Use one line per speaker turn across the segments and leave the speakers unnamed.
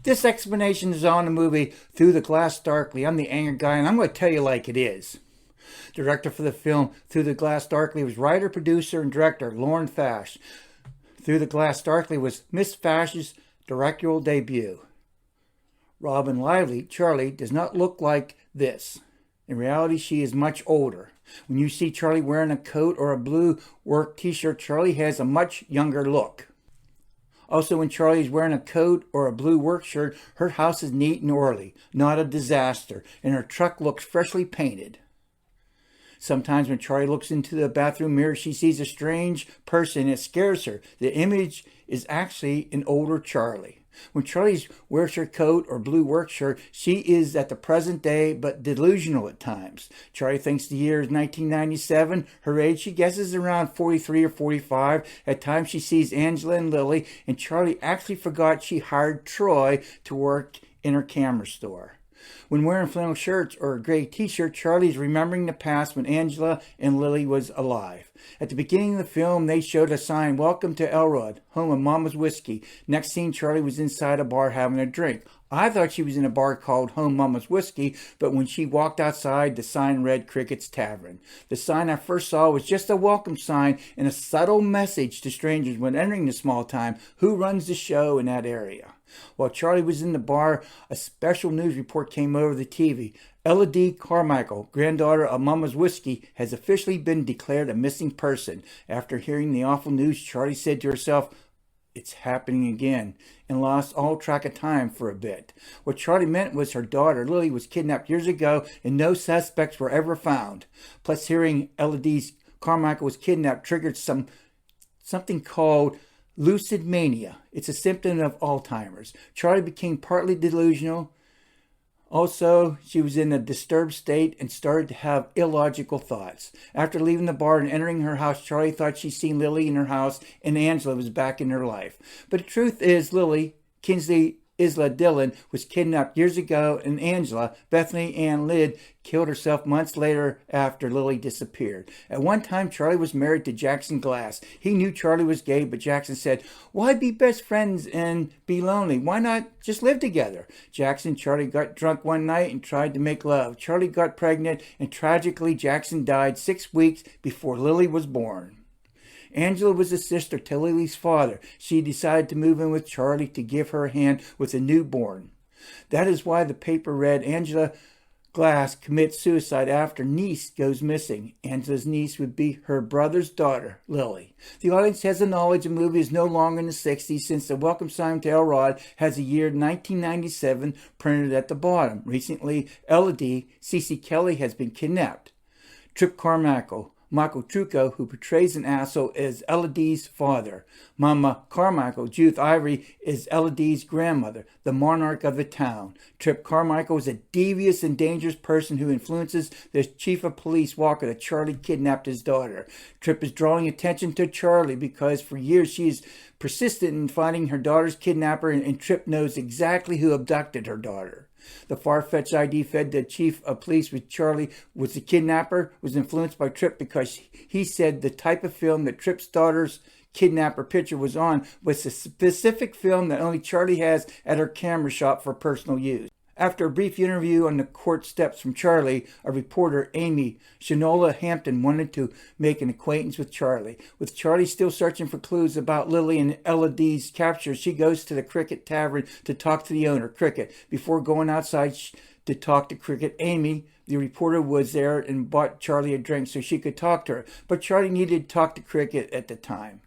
This explanation is on the movie Through the Glass Darkly. I'm the Anger Guy, and I'm going to tell you like it is. Director for the film Through the Glass Darkly was writer, producer, and director Lauren Fash. Through the Glass Darkly was Miss Fash's directorial debut. Robin Lively, Charlie, does not look like this. In reality, she is much older. When you see Charlie wearing a coat or a blue work t-shirt, Charlie has a much younger look. Also, when Charlie is wearing a coat or a blue work shirt, her house is neat and orderly, not a disaster, and her truck looks freshly painted. Sometimes when Charlie looks into the bathroom mirror, she sees a strange person. It scares her. The image is actually an older Charlie. When Charlie wears her coat or blue work shirt, she is at the present day but delusional at times. Charlie thinks the year is 1997. Her age, she guesses, around 43 or 45. At times she sees Angela and Lily, and Charlie actually forgot she hired Troy to work in her camera store. When wearing flannel shirts or a gray t-shirt, Charlie is remembering the past when Angela and Lily was alive. At the beginning of the film, they showed a sign, "Welcome to Elrod, home of Mama's Whiskey." Next scene, Charlie was inside a bar having a drink. I thought she was in a bar called Home Mama's Whiskey, but when she walked outside, the sign read Cricket's Tavern. The sign I first saw was just a welcome sign and a subtle message to strangers when entering the small town who runs the show in that area. While Charlie was in the bar, a special news report came over the TV. Ella D. Carmichael, granddaughter of Mama's Whiskey, has officially been declared a missing person. After hearing the awful news, Charlie said to herself, "It's happening again," and lost all track of time for a bit. What Charlie meant was her daughter, Lily, was kidnapped years ago and no suspects were ever found. Plus, hearing Ella D. Carmichael was kidnapped triggered something called lucid mania. It's a symptom of Alzheimer's. Charlie became partly delusional. Also, she was in a disturbed state and started to have illogical thoughts. After leaving the bar and entering her house, Charlie thought she'd seen Lily in her house and Angela was back in her life. But the truth is, Lily, Kinsley Isla Dillon, was kidnapped years ago, and Angela, Bethany Ann Lidd, killed herself months later after Lily disappeared. At one time, Charlie was married to Jackson Glass. He knew Charlie was gay, but Jackson said, "Why be best friends and be lonely? Why not just live together?" Jackson and Charlie got drunk one night and tried to make love. Charlie got pregnant, and tragically, Jackson died 6 weeks before Lily was born. Angela was a sister to Lily's father. She decided to move in with Charlie to give her a hand with a newborn. That is why the paper read, "Angela Glass commits suicide after niece goes missing." Angela's niece would be her brother's daughter, Lily. The audience has the knowledge the movie is no longer in the 60s since the welcome sign to Elrod has the year 1997 printed at the bottom. Recently, Ella D. Cece Kelly has been kidnapped. Trip Carmichael, Michael Trucco, who portrays an asshole, is Ella D's father. Mama Carmichael, Judith Ivory, is Ella D's grandmother, the monarch of the town. Trip Carmichael is a devious and dangerous person who influences the chief of police, Walker, that Charlie kidnapped his daughter. Trip is drawing attention to Charlie because for years she is persistent in finding her daughter's kidnapper, and Trip knows exactly who abducted her daughter. The far-fetched idea fed the chief of police with Charlie was the kidnapper was influenced by Trip because he said the type of film that Trip's daughter's kidnapper picture was on was a specific film that only Charlie has at her camera shop for personal use. After a brief interview on the court steps from Charlie, a reporter, Amy Shanola Hampton, wanted to make an acquaintance with Charlie. With Charlie still searching for clues about Lily and Ella D's capture, she goes to the Cricket Tavern to talk to the owner, Cricket. Before going outside to talk to Cricket, Amy, the reporter, was there and bought Charlie a drink so she could talk to her. But Charlie needed to talk to Cricket at the time.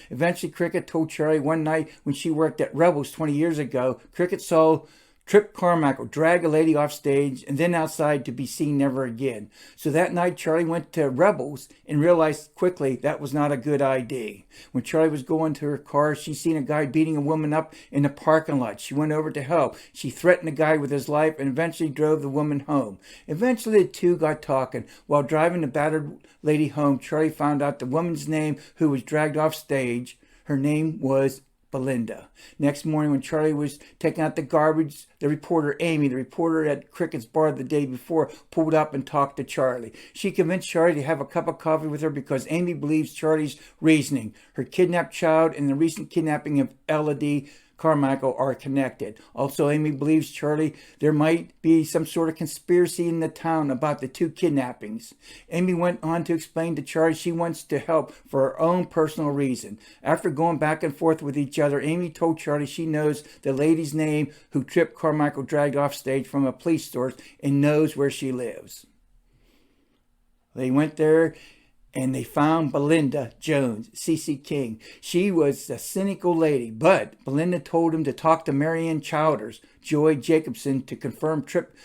Eventually, Cricket told Charlie one night when she worked at Rebels 20 years ago, Cricket saw Trip Carmichael drag a lady off stage and then outside to be seen never again. So that night, Charlie went to Rebels and realized quickly that was not a good idea. When Charlie was going to her car, she seen a guy beating a woman up in the parking lot. She went over to help. She threatened the guy with his life and eventually drove the woman home. Eventually, the two got talking. While driving the battered lady home, Charlie found out the woman's name who was dragged off stage. Her name was Belinda. Next morning, when Charlie was taking out the garbage, the reporter Amy, the reporter at Cricket's bar the day before, pulled up and talked to Charlie. She convinced Charlie to have a cup of coffee with her because Amy believes Charlie's reasoning. Her kidnapped child and the recent kidnapping of Ella D. Carmichael are connected. Also, Amy believes Charlie there might be some sort of conspiracy in the town about the two kidnappings. Amy went on to explain to Charlie she wants to help for her own personal reason. After going back and forth with each other, Amy told Charlie she knows the lady's name who Trip Carmichael dragged off stage from a police source and knows where she lives. They went there and they found Belinda Jones, CeCe King. She was a cynical lady, but Belinda told him to talk to Marianne Childers, Joy Jacobson, to confirm Trip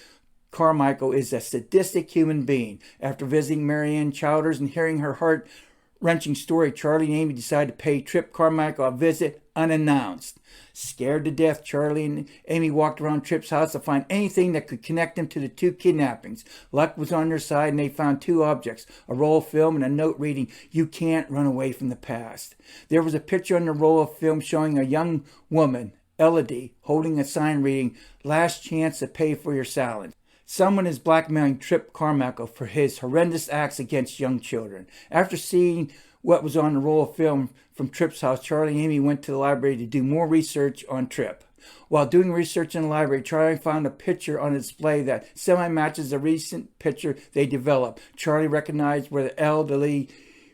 Carmichael is a sadistic human being. After visiting Marianne Childers and hearing her heart-wrenching story, Charlie and Amy decided to pay Trip Carmichael a visit unannounced. Scared to death, Charlie and Amy walked around Trip's house to find anything that could connect them to the two kidnappings. Luck was on their side and they found two objects, a roll of film and a note reading, "You can't run away from the past." There was a picture on the roll of film showing a young woman, Elodie, holding a sign reading, "Last chance to pay for your salad." Someone is blackmailing Trip Carmichael for his horrendous acts against young children. After seeing what was on the roll of film from Trip's house, Charlie and Amy went to the library to do more research on Trip. While doing research in the library, Charlie found a picture on a display that semi-matches a recent picture they developed. Charlie recognized where the elderly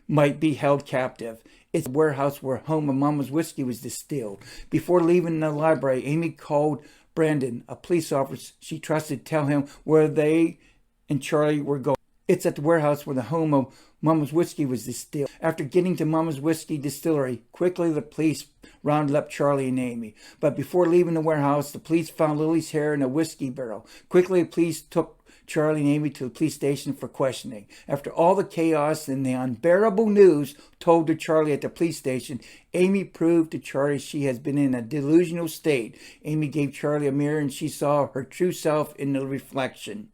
might be held captive. It's the warehouse where home of Mama's whiskey was distilled. Before leaving the library, Amy called Brandon, a police officer she trusted, to tell him where they and Charlie were going. It's at the warehouse where the home of Mama's whiskey was distilled. After getting to Mama's whiskey distillery, quickly the police rounded up Charlie and Amy. But before leaving the warehouse, the police found Lily's hair in a whiskey barrel. Quickly, the police took Charlie and Amy to the police station for questioning. After all the chaos and the unbearable news told to Charlie at the police station, Amy proved to Charlie she has been in a delusional state. Amy gave Charlie a mirror and she saw her true self in the reflection.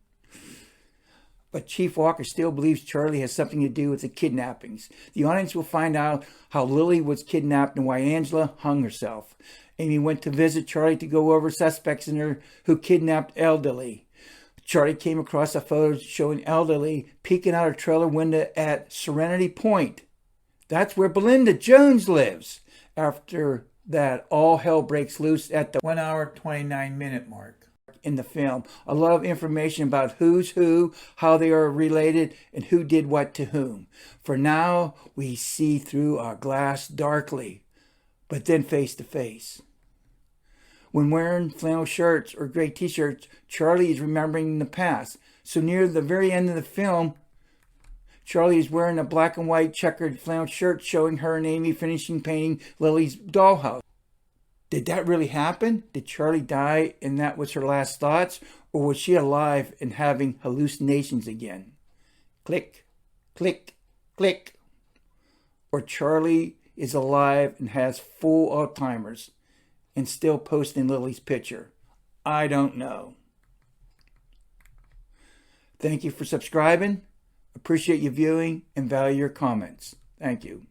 But Chief Walker still believes Charlie has something to do with the kidnappings. The audience will find out how Lily was kidnapped and why Angela hung herself. Amy went to visit Charlie to go over suspects in her who kidnapped Elderly. Charlie came across a photo showing Elderly peeking out her trailer window at Serenity Point. That's where Belinda Jones lives. After that, all hell breaks loose at the 1 hour, 29-minute mark in the film. A lot of information about who's who, how they are related, and who did what to whom. For now, we see through our glass darkly, but then face to face. When wearing flannel shirts or gray t-shirts, Charlie is remembering the past. So near the very end of the film, Charlie is wearing a black and white checkered flannel shirt showing her and Amy finishing painting Lily's dollhouse. Did that really happen? Did Charlie die and that was her last thoughts? Or was she alive and having hallucinations again? Click, click, click. Or Charlie is alive and has full Alzheimer's and still posting Lily's picture. I don't know. Thank you for subscribing. Appreciate you viewing and value your comments. Thank you.